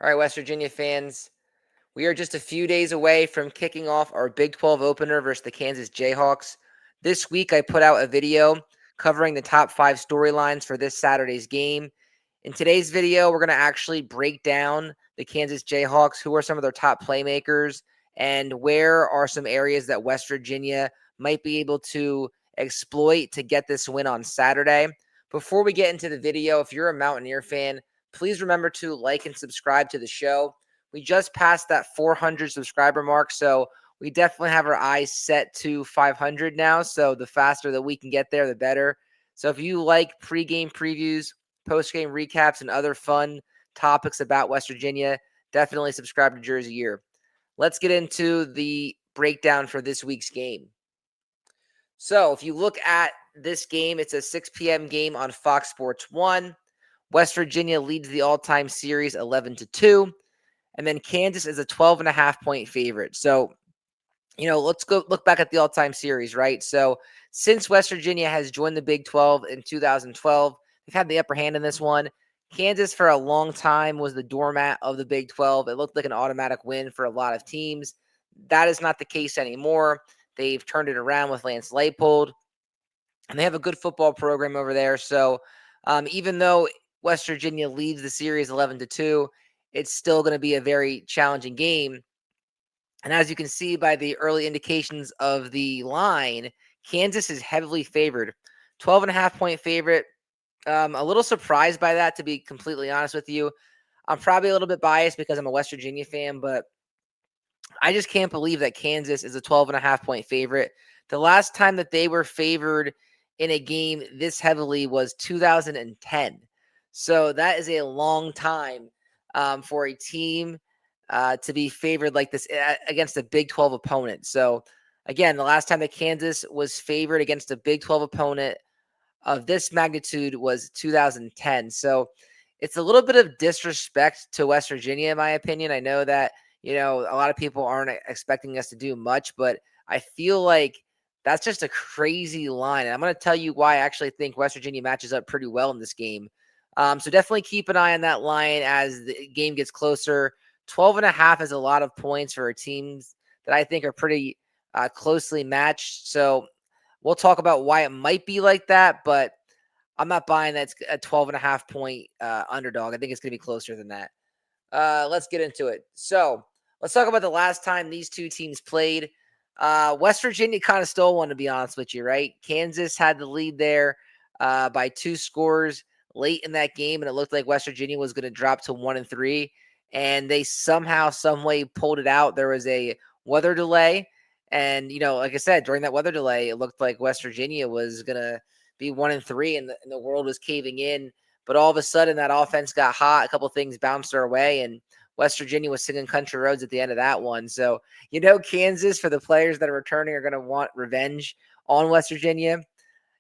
All right, West Virginia fans, we are just a few days away from kicking off our Big 12 opener versus the Kansas Jayhawks. This week, I put out a video covering the top 5 storylines for this Saturday's game. In today's video, we're going to actually break down the Kansas Jayhawks, who are some of their top playmakers, and where are some areas that West Virginia might be able to exploit to get this win on Saturday. Before we get into the video, if you're a Mountaineer fan, please remember to like and subscribe to the show. We just passed that 400 subscriber mark, so we definitely have our eyes set to 500 now. So the faster that we can get there, the better. So if you like pregame previews, postgame recaps, and other fun topics about West Virginia, definitely subscribe to JerseyEER. Let's get into the breakdown for this week's game. So if you look at this game, it's a 6 p.m. game on Fox Sports 1. West Virginia leads the all-time series 11-2. And then Kansas is a 12.5-point favorite. So, let's go look back at the all-time series, right? So since West Virginia has joined the Big 12 in 2012, they've had the upper hand in this one. Kansas for a long time was the doormat of the Big 12. It looked like an automatic win for a lot of teams. That is not the case anymore. They've turned it around with Lance Leipold, and they have a good football program over there. So even though West Virginia leads the series 11-2, it's still going to be a very challenging game. And as you can see by the early indications of the line, Kansas is heavily favored. 12.5-point favorite. A little surprised by that, to be completely honest with you. I'm probably a little bit biased because I'm a West Virginia fan, but I just can't believe that Kansas is a 12.5-point favorite. The last time that they were favored in a game this heavily was 2010. So that is a long time for a team to be favored like this against a Big 12 opponent. So again, the last time that Kansas was favored against a Big 12 opponent of this magnitude was 2010. So it's a little bit of disrespect to West Virginia, in my opinion. I know that, a lot of people aren't expecting us to do much, but I feel like that's just a crazy line. And I'm going to tell you why I actually think West Virginia matches up pretty well in this game. So definitely keep an eye on that line as the game gets closer. 12.5 is a lot of points for teams that I think are pretty closely matched. So we'll talk about why it might be like that, but I'm not buying that it's a 12.5-point underdog. I think it's going to be closer than that. Let's get into it. So let's talk about the last time these two teams played. West Virginia kind of stole one, to be honest with you, right? Kansas had the lead there by 2 scores late in that game, and it looked like West Virginia was going to drop to 1-3, and they somehow, some way pulled it out. There was a weather delay, and like I said, during that weather delay, it looked like West Virginia was going to be 1-3, and the world was caving in. But all of a sudden, that offense got hot. A couple things bounced their way, and West Virginia was singing country roads at the end of that one. So, Kansas, for the players that are returning, are going to want revenge on West Virginia,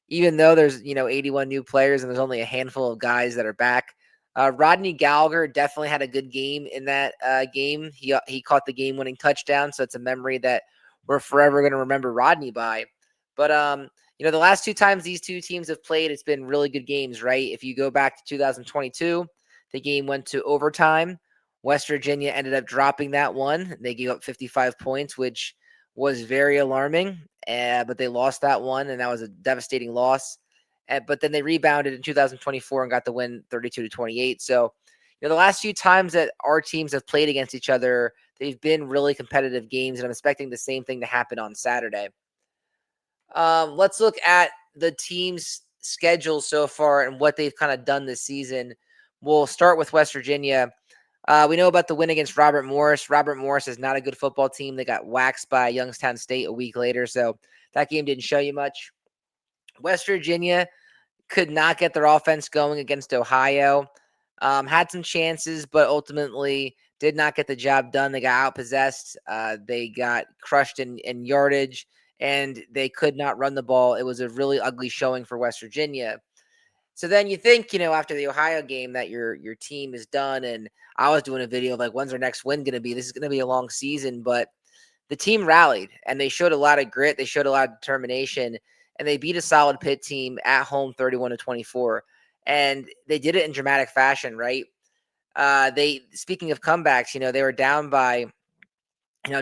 even though there's, 81 new players and there's only a handful of guys that are back. Rodney Gallagher definitely had a good game in that game. He caught the game-winning touchdown, so it's a memory that we're forever going to remember Rodney by. But the last 2 times these two teams have played, it's been really good games, right? If you go back to 2022, the game went to overtime. West Virginia ended up dropping that one. They gave up 55 points, which was very alarming, but they lost that one, and that was a devastating loss. But then they rebounded in 2024 and got the win 32-28. So, the last few times that our teams have played against each other, they've been really competitive games, and I'm expecting the same thing to happen on Saturday. Let's look at the team's schedule so far and what they've kind of done this season. We'll start with West Virginia. We know about the win against Robert Morris. Robert Morris is not a good football team. They got waxed by Youngstown State a week later, so that game didn't show you much. West Virginia could not get their offense going against Ohio. Had some chances, but ultimately did not get the job done. They got outpossessed. They got crushed in yardage, and they could not run the ball. It was a really ugly showing for West Virginia. So then you think, after the Ohio game that your team is done. And I was doing a video of like, when's our next win going to be? This is going to be a long season, but the team rallied and they showed a lot of grit. They showed a lot of determination, and they beat a solid Pitt team at home 31-24. And they did it in dramatic fashion, right? Speaking of comebacks, they were down by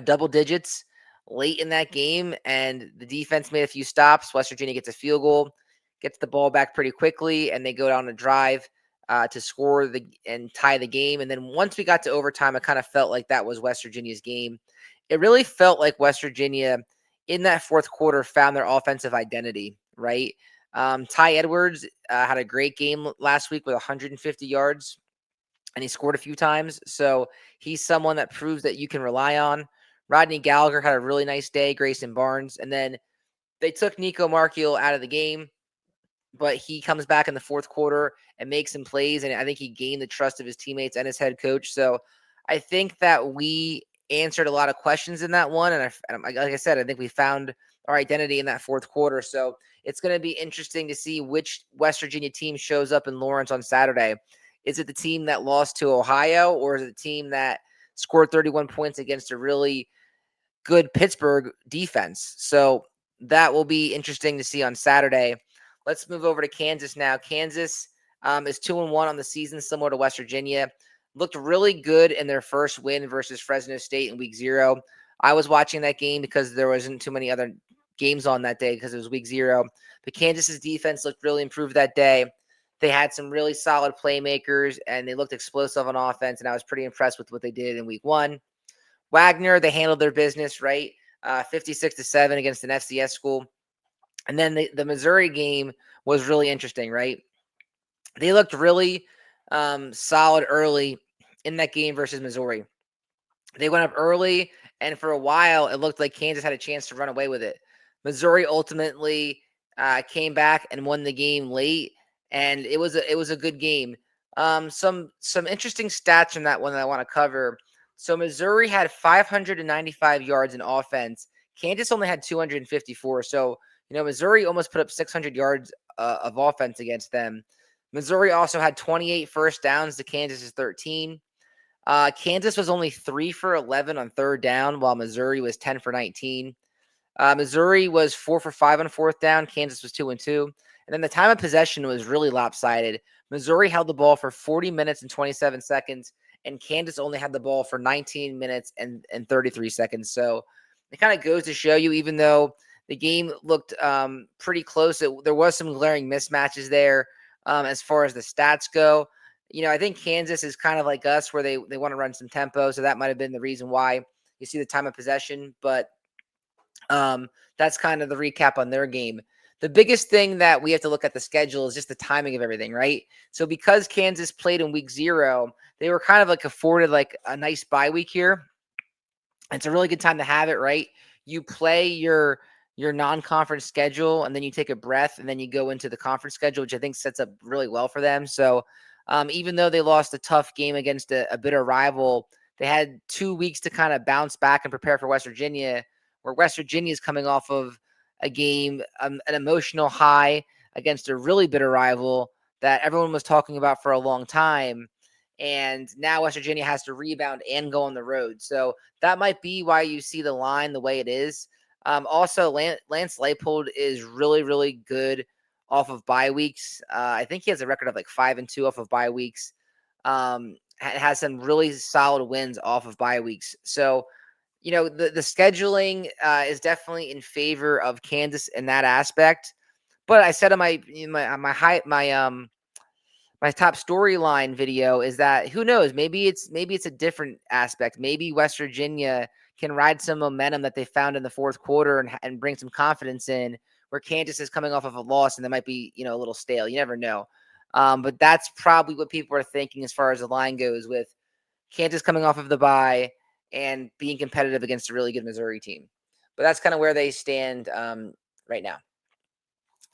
double digits late in that game, and the defense made a few stops. West Virginia gets a field goal, gets the ball back pretty quickly, and they go down a drive to score and tie the game. And then once we got to overtime, it kind of felt like that was West Virginia's game. It really felt like West Virginia in that fourth quarter found their offensive identity, right? Ty Edwards had a great game last week with 150 yards, and he scored a few times. So he's someone that proves that you can rely on. Rodney Gallagher had a really nice day, Grayson Barnes. And then they took Nico Markiel out of the game, but he comes back in the fourth quarter and makes some plays. And I think he gained the trust of his teammates and his head coach. So I think that we answered a lot of questions in that one. And like I said, I think we found our identity in that fourth quarter. So it's going to be interesting to see which West Virginia team shows up in Lawrence on Saturday. Is it the team that lost to Ohio, or is it the team that scored 31 points against a really good Pittsburgh defense? So that will be interesting to see on Saturday. Let's move over to Kansas now. Kansas is 2-1 on the season, similar to West Virginia. Looked really good in their first win versus Fresno State in week 0. I was watching that game because there wasn't too many other games on that day because it was week 0. But Kansas's defense looked really improved that day. They had some really solid playmakers, and they looked explosive on offense, and I was pretty impressed with what they did in week 1. Wagner, they handled their business, right? 56-7 against an FCS school. And then the Missouri game was really interesting, right? They looked really solid early in that game versus Missouri. They went up early, and for a while, it looked like Kansas had a chance to run away with it. Missouri ultimately came back and won the game late, and it was a good game. Some interesting stats from that one that I want to cover. So Missouri had 595 yards in offense. Kansas only had 254. So Missouri almost put up 600 yards of offense against them. Missouri also had 28 first downs to Kansas's 13. Kansas was only 3 for 11 on third down, while Missouri was 10 for 19. Missouri was 4 for 5 on fourth down. Kansas was 2 and 2. And then the time of possession was really lopsided. Missouri held the ball for 40 minutes and 27 seconds, and Kansas only had the ball for 19 minutes and 33 seconds. So it kind of goes to show you, even though the game looked pretty close, there was some glaring mismatches there as far as the stats go. I think Kansas is kind of like us, where they want to run some tempo. So that might have been the reason why you see the time of possession. But that's kind of the recap on their game. The biggest thing that we have to look at the schedule is just the timing of everything, right? So because Kansas played in week 0, they were kind of like afforded like a nice bye week here. It's a really good time to have it, right? You play your non-conference schedule, and then you take a breath, and then you go into the conference schedule, which I think sets up really well for them. So even though they lost a tough game against a bitter rival, they had 2 weeks to kind of bounce back and prepare for West Virginia, where West Virginia is coming off of a game, an emotional high against a really bitter rival that everyone was talking about for a long time. And now West Virginia has to rebound and go on the road. So that might be why you see the line the way it is. Also, Lance Leipold is really, really good off of bye weeks. I think he has a record of like 5-2 off of bye weeks. Has some really solid wins off of bye weeks. So, the scheduling is definitely in favor of Kansas in that aspect. But I said in my top storyline video is that who knows, maybe it's a different aspect. Maybe West Virginia can ride some momentum that they found in the fourth quarter and bring some confidence in, where Kansas is coming off of a loss and they might be, a little stale. You never know. But that's probably what people are thinking as far as the line goes, with Kansas coming off of the bye and being competitive against a really good Missouri team. But that's kind of where they stand right now.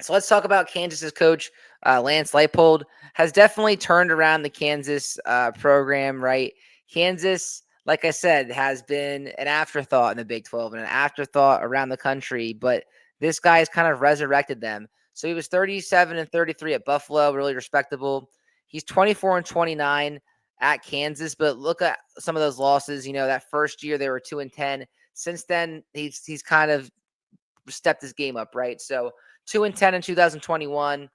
So let's talk about Kansas's coach, Lance Leipold, has definitely turned around the Kansas program, right? Kansas, like I said, has been an afterthought in the Big 12 and an afterthought around the country, but this guy has kind of resurrected them. So he was 37-33 at Buffalo, really respectable. He's 24-29 at Kansas, but look at some of those losses. That first year they were 2-10. Since then, he's kind of stepped his game up, right? So 2-10 in 2021.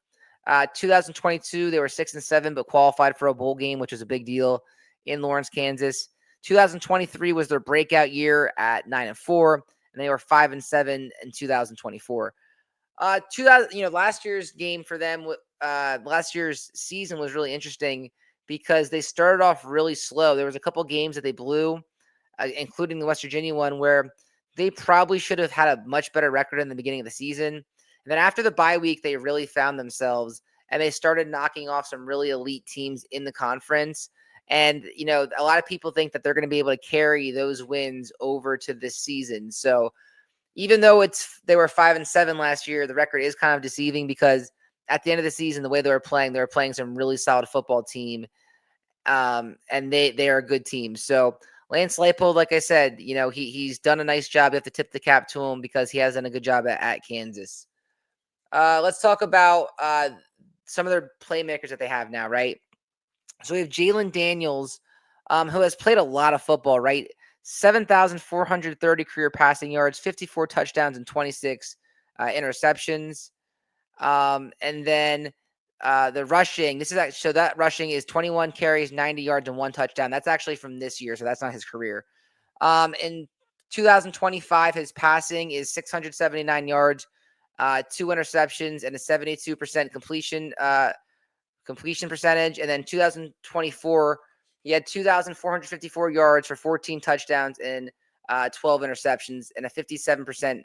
2022, they were 6-7, but qualified for a bowl game, which was a big deal. in Lawrence, Kansas. 2023 was their breakout year at 9-4, and they were 5-7 in 2024. 2000, last year's game for them, last year's season was really interesting because they started off really slow. There was a couple games that they blew, including the West Virginia one, where they probably should have had a much better record in the beginning of the season. And then after the bye week, they really found themselves and they started knocking off some really elite teams in the conference. And, a lot of people think that they're going to be able to carry those wins over to this season. So even though they were 5-7 last year, the record is kind of deceiving because at the end of the season, the way they were playing some really solid football team. And they are a good team. So Lance Leipold, like I said, he's done a nice job. You have to tip the cap to him because he has done a good job at Kansas. Let's talk about some of their playmakers that they have now, right? So we have Jalen Daniels, who has played a lot of football, right? 7,430 career passing yards, 54 touchdowns, and 26 interceptions. And then the rushing, so that rushing is 21 carries, 90 yards, and 1 touchdown. That's actually from this year, so that's not his career. In 2025, his passing is 679 yards, 2 interceptions, and a 72% completion percentage. And then 2024, he had 2,454 yards for 14 touchdowns and 12 interceptions and a 57%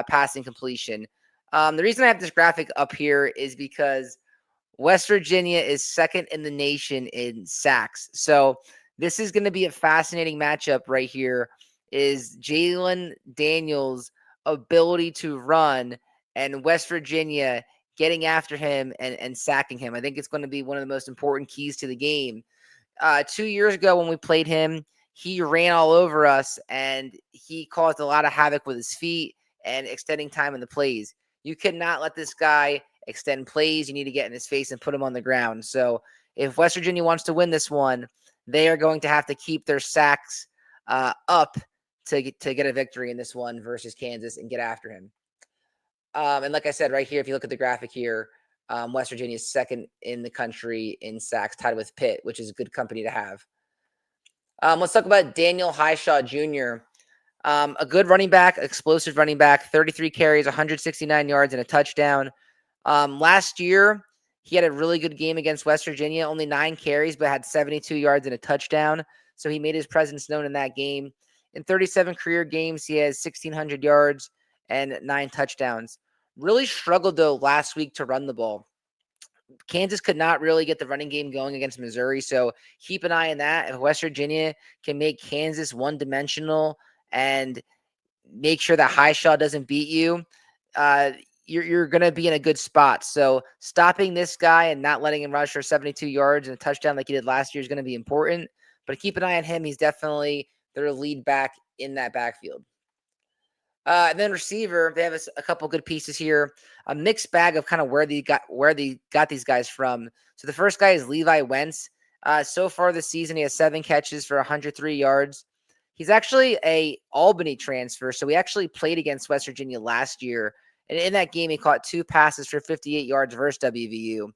passing completion. The reason I have this graphic up here is because West Virginia is second in the nation in sacks. So this is going to be a fascinating matchup right here, is Jalen Daniels' ability to run and West Virginia getting after him and sacking him. I think it's going to be one of the most important keys to the game. 2 years ago when we played him, he ran all over us and he caused a lot of havoc with his feet and extending time in the plays. You cannot let this guy extend plays. You need to get in his face and put him on the ground. So if West Virginia wants to win this one, they are going to have to keep their sacks up to get a victory in this one versus Kansas and get after him. And like I said, right here, if you look at the graphic here, West Virginia is second in the country in sacks, tied with Pitt, which is a good company to have. Let's talk about Daniel Hishaw Jr., a good running back, explosive running back, 33 carries, 169 yards, and a touchdown. Last year, he had a really good game against West Virginia, only 9 carries, but had 72 yards and a touchdown. So he made his presence known in that game. In 37 career games, he has 1,600 yards and 9 touchdowns. Really struggled, though, last week to run the ball. Kansas could not really get the running game going against Missouri, so keep an eye on that. If West Virginia can make Kansas one-dimensional and make sure that Hishaw doesn't beat you, you're going to be in a good spot. So stopping this guy and not letting him rush for 72 yards and a touchdown like he did last year is going to be important. But keep an eye on him. He's definitely their lead back in that backfield. And then receiver, they have a couple good pieces here. A mixed bag of kind of where they got these guys from. So the first guy is Levi Wentz. So far this season, he has 7 catches for 103 yards. He's actually a Albany transfer, so he actually played against West Virginia last year. And in that game, he caught 2 passes for 58 yards versus WVU.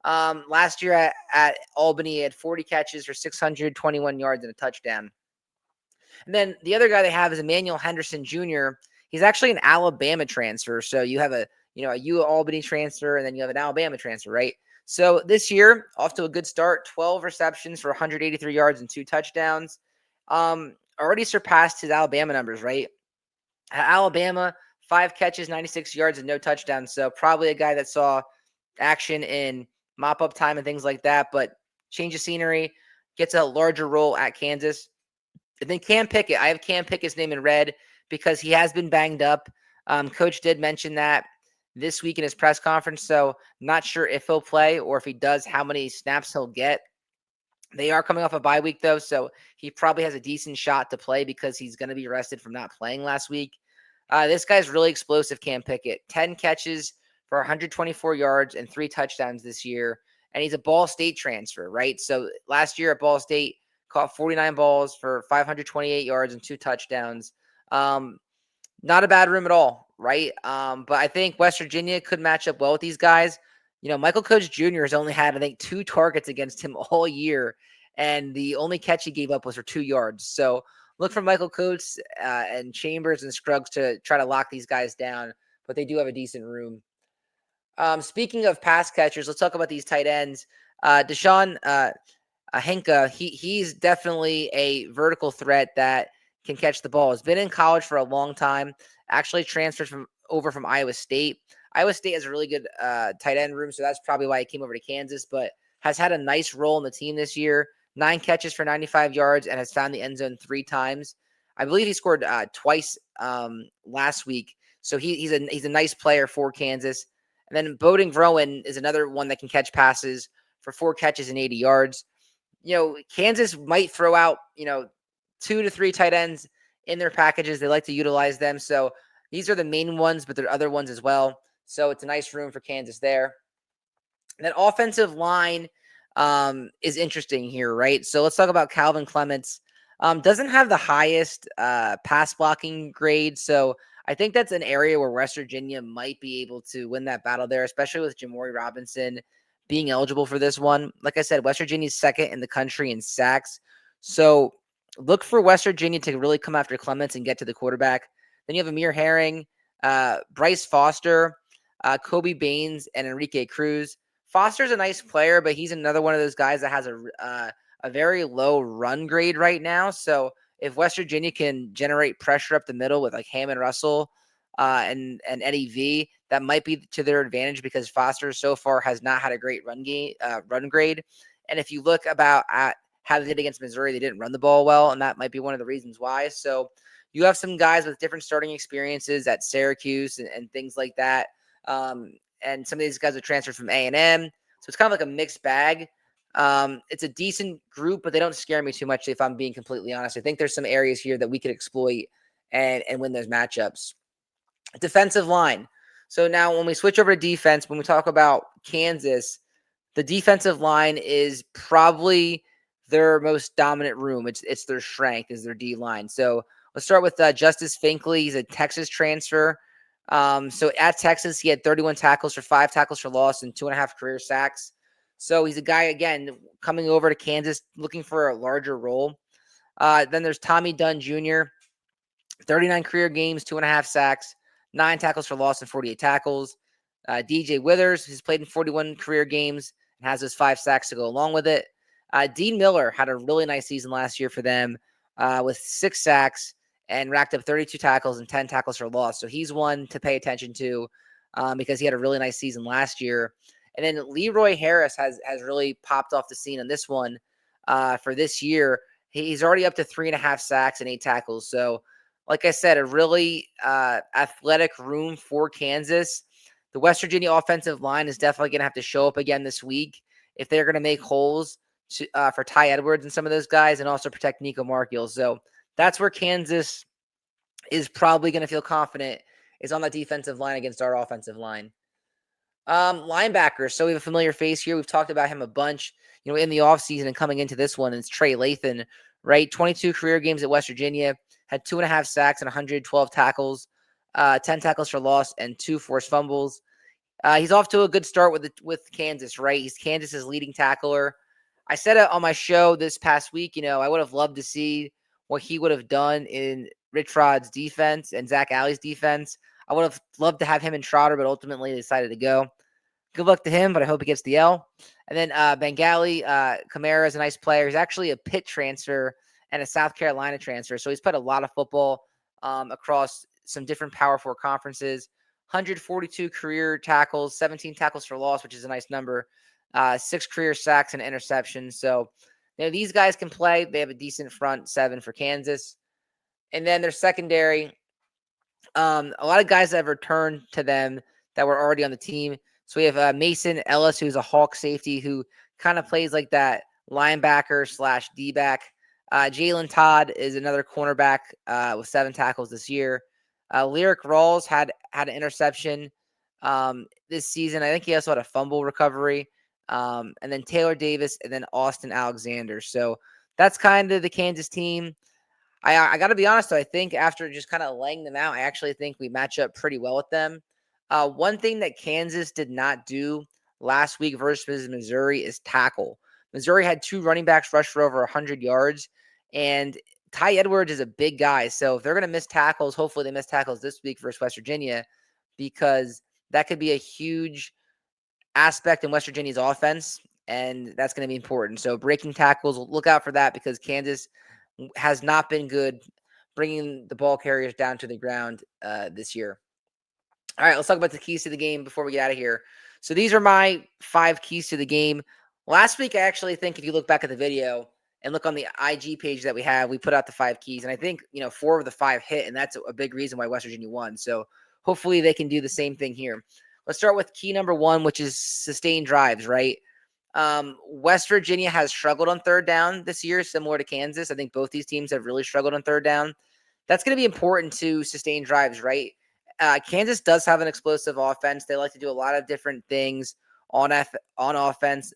Last year at Albany, he had 40 catches for 621 yards and a touchdown. And then the other guy they have is Emmanuel Henderson Jr. He's actually an Alabama transfer. So you have a U Albany transfer, and then you have an Alabama transfer, right? So this year, off to a good start, 12 receptions for 183 yards and 2 touchdowns. Already surpassed his Alabama numbers, right? At Alabama, 5 catches, 96 yards, and no touchdowns. So probably a guy that saw action in mop-up time and things like that, but change of scenery, gets a larger role at Kansas. And then Cam Pickett. I have Cam Pickett's name in red because he has been banged up. Coach did mention that this week in his press conference, so not sure if he'll play or if he does, how many snaps he'll get. They are coming off a bye week, though, so he probably has a decent shot to play because he's going to be rested from not playing last week. This guy's really explosive, Cam Pickett. 10 catches for 124 yards and 3 touchdowns this year, and he's a Ball State transfer, right? So last year at Ball State, caught 49 balls for 528 yards and 2 touchdowns. Not a bad room at all, right? But I think West Virginia could match up well with these guys. Michael Coach Jr. has only had, I think, 2 targets against him all year. and the only catch he gave up was for 2 yards. So look for Michael Coates and Chambers and Scruggs to try to lock these guys down, but they do have a decent room. Speaking of pass catchers, let's talk about these tight ends. Deshaun Henka, he's definitely a vertical threat that can catch the ball. Has been in college for a long time. Actually transferred from Iowa State. Iowa State has a really good tight end room, so that's probably why he came over to Kansas. But has had a nice role in the team this year. 9 catches for 95 yards and has found the end zone 3 times. I believe he scored twice last week. So he's a nice player for Kansas. And then Bowden Rowan is another one that can catch passes for 4 catches and 80 yards. Kansas might throw out, 2 to 3 tight ends in their packages. They like to utilize them. So these are the main ones, but there are other ones as well. So it's a nice room for Kansas there. And then offensive line is interesting here, right? So let's talk about Calvin Clements. Doesn't have the highest pass blocking grade. So I think that's an area where West Virginia might be able to win that battle there, especially with Jamori Robinson being eligible for this one. Like I said, West Virginia's second in the country in sacks. So look for West Virginia to really come after Clements and get to the quarterback. Then you have Amir Herring, Bryce Foster, Kobe Baines, and Enrique Cruz. Foster's a nice player, but he's another one of those guys that has a very low run grade right now. So if West Virginia can generate pressure up the middle with like Hammond Russell and Eddie V, that might be to their advantage because Foster so far has not had a great run grade. And if you look at how they did against Missouri, they didn't run the ball well, and that might be one of the reasons why. So you have some guys with different starting experiences at Syracuse and things like that. And some of these guys are transferred from A&M. So it's kind of like a mixed bag. It's a decent group, but they don't scare me too much if I'm being completely honest. I think there's some areas here that we could exploit and win those matchups. Defensive line. So now when we switch over to defense, when we talk about Kansas, the defensive line is probably their most dominant room. It's their strength is their D line. So let's start with Justice Finkley. He's a Texas transfer. So at Texas, he had 31 tackles for 5 tackles for loss and 2.5 career sacks. So he's a guy, again, coming over to Kansas, looking for a larger role. Then there's Tommy Dunn Jr., 39 career games, 2.5 sacks, 9 tackles for loss and 48 tackles. DJ Withers, who's played in 41 career games and has those 5 sacks to go along with it. Dean Miller had a really nice season last year for them with 6 sacks and racked up 32 tackles and 10 tackles for loss. So he's one to pay attention to because he had a really nice season last year. And then Leroy Harris has really popped off the scene on this one for this year. He's already up to 3.5 sacks and 8 tackles. So, like I said, a really athletic room for Kansas. The West Virginia offensive line is definitely going to have to show up again this week if they're going to make holes for Ty Edwards and some of those guys and also protect Nico Markiel. So that's where Kansas is probably going to feel confident is on the defensive line against our offensive line. Linebackers. So we have a familiar face here. We've talked about him a bunch, in the offseason and coming into this one. It's Trey Lathan, right? 22 career games at West Virginia, had 2.5 sacks and 112 tackles, 10 tackles for loss and 2 forced fumbles. He's off to a good start with Kansas, right? He's Kansas's leading tackler. I said it on my show this past week, I would have loved to see what he would have done in Rich Rod's defense and Zach Alley's defense. I would have loved to have him in Trotter, but ultimately decided to go. Good luck to him, but I hope he gets the L. And then Bengali Kamara is a nice player. He's actually a Pitt transfer and a South Carolina transfer. So he's played a lot of football across some different Power 4 conferences. 142 career tackles, 17 tackles for loss, which is a nice number. 6 career sacks and interceptions. So, these guys can play. They have a decent front 7 for Kansas. And then their secondary, a lot of guys that have returned to them that were already on the team. So we have Mason Ellis, who's a Hawk safety who kind of plays like that linebacker / D-back. Jalen Todd is another cornerback with 7 tackles this year. Lyric Rawls had an interception this season. I think he also had a fumble recovery. And then Taylor Davis and then Austin Alexander. So that's kind of the Kansas team. I got to be honest, though, I think after just kind of laying them out, I actually think we match up pretty well with them. One thing that Kansas did not do last week versus Missouri is tackle. Missouri had 2 running backs rush for over 100 yards, and Ty Edwards is a big guy. So if they're going to miss tackles, hopefully they miss tackles this week versus West Virginia, because that could be a huge aspect in West Virginia's offense, and that's going to be important. So breaking tackles, look out for that, because Kansas has not been good bringing the ball carriers down to the ground this year. All right, let's talk about the keys to the game before we get out of here. So these are my 5 keys to the game. Last week, I actually think if you look back at the video and look on the IG page that we have, we put out the 5 keys, and I think 4 of the 5 hit, and that's a big reason why West Virginia won. So hopefully they can do the same thing here. Let's start with key number 1, which is sustained drives, right? West Virginia has struggled on third down this year, similar to Kansas. I think both these teams have really struggled on third down. That's going to be important to sustain drives, right? Kansas does have an explosive offense. They like to do a lot of different things on offense,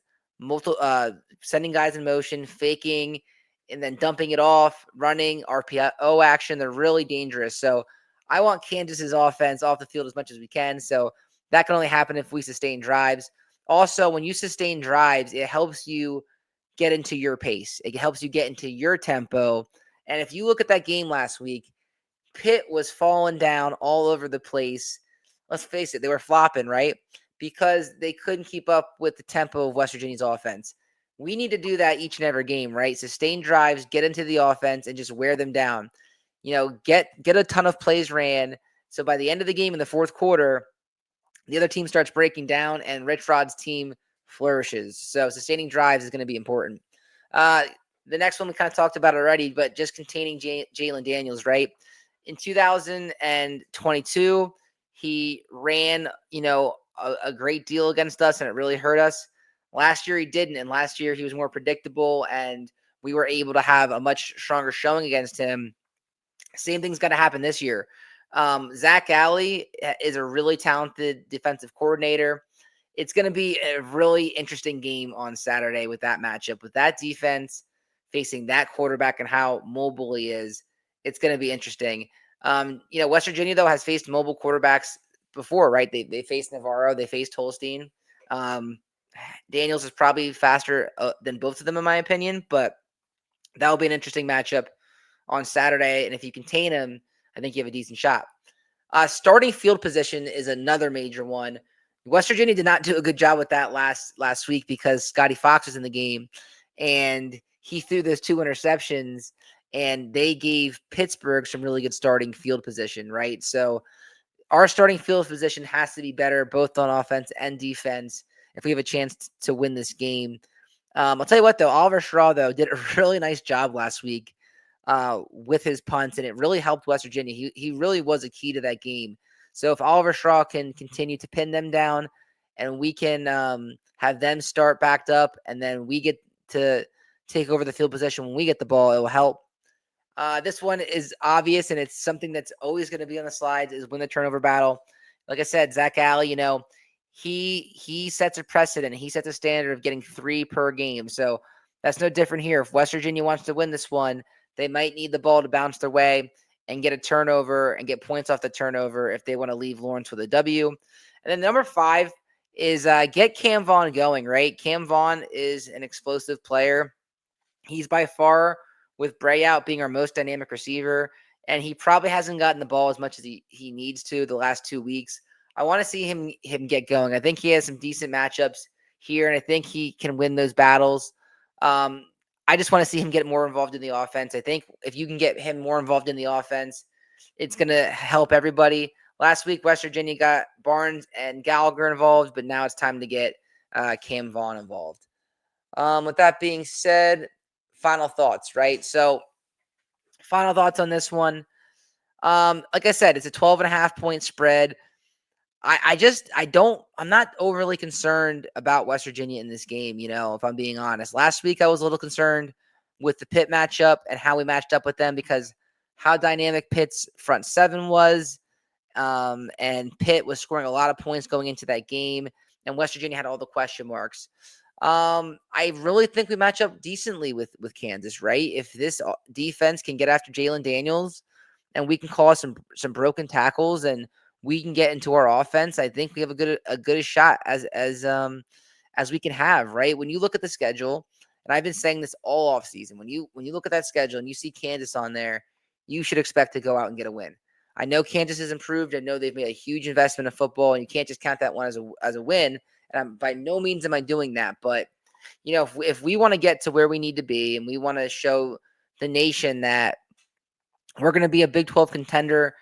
sending guys in motion, faking, and then dumping it off, running, RPO action. They're really dangerous. So I want Kansas's offense off the field as much as we can. So that can only happen if we sustain drives. Also, when you sustain drives, it helps you get into your pace. It helps you get into your tempo. And if you look at that game last week, Pitt was falling down all over the place. Let's face it, they were flopping, right? Because they couldn't keep up with the tempo of West Virginia's offense. We need to do that each and every game, right? Sustain drives, get into the offense, and just wear them down. Get a ton of plays ran. So by the end of the game in the fourth quarter, the other team starts breaking down, and Rich Rod's team flourishes. So sustaining drives is going to be important. The next one we kind of talked about already, but just containing Jalen Daniels, right? In 2022, he ran, a great deal against us, and it really hurt us. Last year he didn't, and last year he was more predictable, and we were able to have a much stronger showing against him. Same thing's going to happen this year. Zach Alley is a really talented defensive coordinator. It's going to be a really interesting game on Saturday with that matchup, with that defense facing that quarterback and how mobile he is. It's going to be interesting. West Virginia, though, has faced mobile quarterbacks before, right? They faced Navarro. They faced Holstein. Daniels is probably faster than both of them, in my opinion, but that will be an interesting matchup on Saturday. And if you contain him, I think you have a decent shot. Starting field position is another major one. West Virginia did not do a good job with that last week because Scotty Fox was in the game, and he threw those 2 interceptions, and they gave Pittsburgh some really good starting field position, right? So our starting field position has to be better, both on offense and defense, if we have a chance to win this game. I'll tell you what, though, Oliver Straw, though, did a really nice job last week with his punts, and it really helped West Virginia. He really was a key to that game. So if Oliver Straw can continue to pin them down, and we can have them start backed up, and then we get to take over the field possession when we get the ball, it will help. This one is obvious, and it's something that's always going to be on the slides, is win the turnover battle. Like I said, Zach Alley, he sets a precedent. He sets a standard of getting 3 per game. So that's no different here. If West Virginia wants to win this one, they might need the ball to bounce their way and get a turnover and get points off the turnover if they want to leave Lawrence with a W. And then number 5 is get Cam Vaughn going, right? Cam Vaughn is an explosive player. He's by far, with Bray out, being our most dynamic receiver, and he probably hasn't gotten the ball as much as he needs to the last 2 weeks. I want to see him get going. I think he has some decent matchups here, and I think he can win those battles. I just want to see him get more involved in the offense. I think if you can get him more involved in the offense, it's going to help everybody. Last week, West Virginia got Barnes and Gallagher involved, but now it's time to get Cam Vaughn involved. With that being said, final thoughts, right? So final thoughts on this one. Like I said, it's a 12.5-point spread. I'm not overly concerned about West Virginia in this game, if I'm being honest. Last week, I was a little concerned with the Pitt matchup and how we matched up with them because how dynamic Pitt's front 7 was. And Pitt was scoring a lot of points going into that game, and West Virginia had all the question marks. I really think we match up decently with Kansas, right? If this defense can get after Jalen Daniels and we can cause some broken tackles and we can get into our offense, I think we have a good shot as we can have, right? When you look at the schedule, And I've been saying this all offseason. When you look at that schedule and you see Kansas on there, you should expect to go out and get a win. I know Kansas has improved. I know they've made a huge investment in football, and you can't just count that one as a win. And by no means am I doing that, but if we want to get to where we need to be, and we want to show the nation that we're going to be a Big 12 contender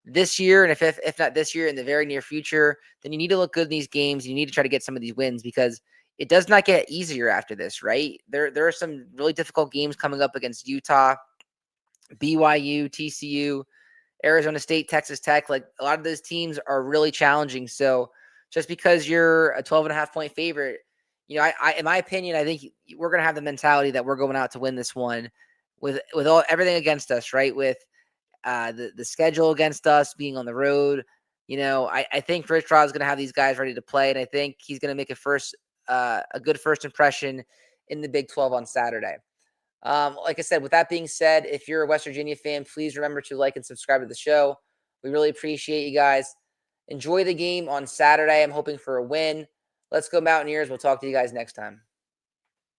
this year, and if not this year, in the very near future, then you need to look good in these games. You need to try to get some of these wins, because it does not get easier after this, right? There are some really difficult games coming up against Utah, BYU, TCU, Arizona State, Texas Tech. Like, a lot of those teams are really challenging. So just because you're a 12.5-point favorite, I in my opinion, I think we're going to have the mentality that we're going out to win this one with everything against us, right? With the schedule against us, being on the road. I think Rich Rod is going to have these guys ready to play, and I think he's going to make a good first impression in the Big 12 on Saturday. Like I said, with that being said, if you're a West Virginia fan, please remember to like and subscribe to the show. We really appreciate you guys. Enjoy the game on Saturday. I'm hoping for a win. Let's go Mountaineers. We'll talk to you guys next time.